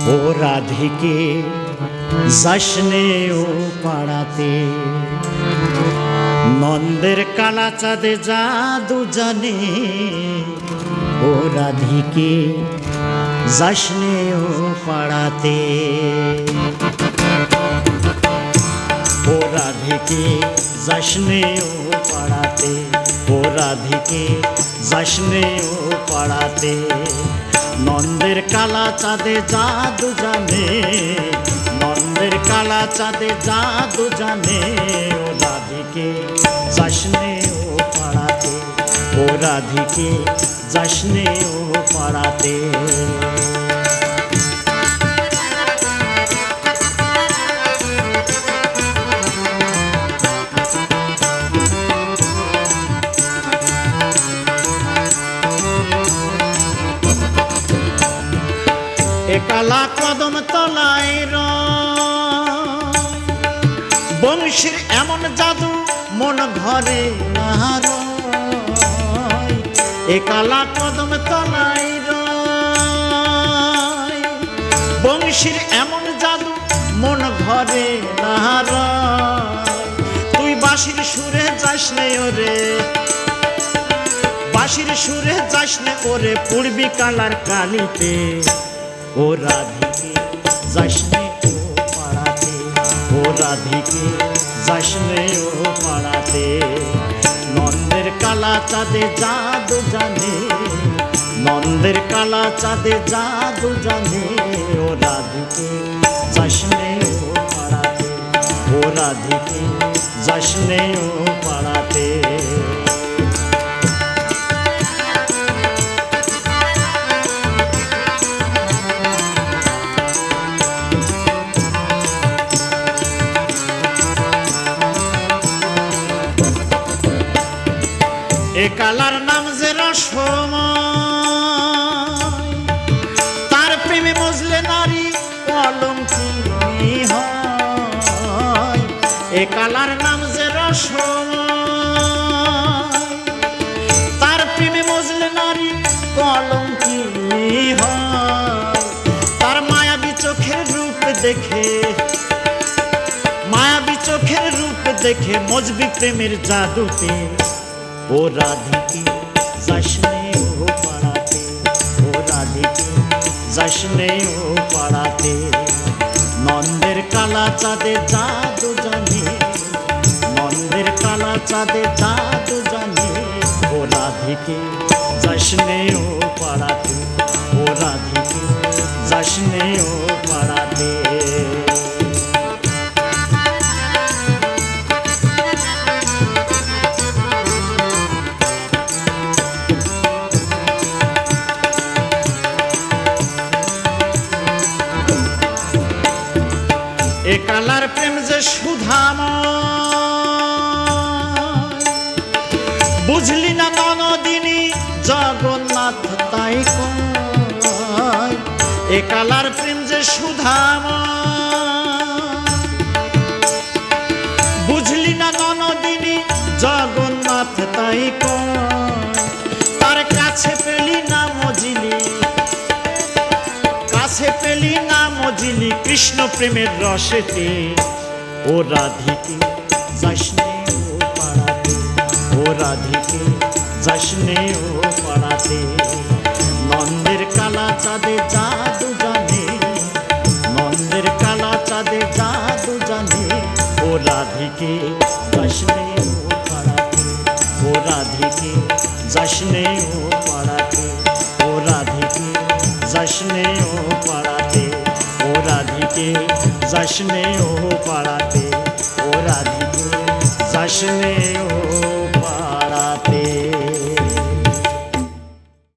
ও রাধিকে জশ্নে ও পাড়াতে, নন্দের কালা চাঁদে জাদু জানে। ও রাধিকে জশ্নে ও পাড়াতে, ও রাধিকে জশ্নে ও পাড়াতে, ও রাধিকে জশ্নে ও পাড়াতে, নন্দের কালা চাঁদে জাদু জানে, নন্দের কালা চাঁদে জাদু জানে। ও রাধিকে জশ্নে ও পাড়াতে, ও রাধিকে জশ্নে ও পাড়াতে। কালা কদম তলায় বংশীর এমন জাদু মন ঘরে নাহার। এ কালা কদম তলায় বংশীর এমন জাদু মন ঘরে নাহার। তুই বাঁশির সুরে যাস নে ওরে, বাঁশির সুরে যাস নে ওরে, পূর্বী কালার কালিতে। ও রাধিকে জশ্নে ও পাড়াতে, ও রাধিকে জশ্নে ও পাড়াতে, নন্দের কালা চাঁদে জাদু জানে, নন্দের কালা চাঁদে জাদু জানে। ও রাধিকে জশ্নে ও পাড়াতে, ও রাধিকে জশ্নে ও পাড়াতে। এ কালার নাম যে রসময়, তার প্রেমে মজলে নারী কলঙ্কিনী হয়। এ কালার নাম যে রসময়, তার প্রেমে মজলে নারী কলঙ্কিনী হয়। তার মায়াবী চোখের রূপ দেখে, মায়াবী চোখের রূপ দেখে মজবি প্রেমের জাদুতে। ও রাধিকে জশ্নে ও পাড়াতে, ও রাধিকে জশ্নে ও পাড়াতে, নন্দের কালা চাঁদে জাদু জানে, নন্দের কালা চাঁদে জাদু জানে। ও রাধিকে জশ্নে ও পাড়াতে, ও রাধিকে জশ্নে ও পাড়াতে। এ কালার প্রেম যে সুধাময়, বুঝলি না ননদিনী জগন্নাথ তাই কয়। এ কালার প্রেম যে সুধাময়, বুঝলি না ননদিনী জগন্নাথ তাই কয়। তার কাছে পেলি না মজিলি, কাছে পেলি না মজিলি কৃষ্ণ প্রেমের রসেতে। ও রাধিকে জশ্নে ও পাড়াতে, ও রাধিকে জশ্নে ও পাড়াতে, নন্দের কালা চাঁদে জাদু জানে, নন্দের কালা চাঁদে জাদু জানে। ও রাধিকে জশ্নে ও পাড়াতে, ও রাধিকে জশ্নে ও পাড়াতে, ও রাধিকে জশ্নে ও পাড়াতে, ও রাধিকে জশ্নে ও পাড়াতে, ও রাধিকে জশ্নে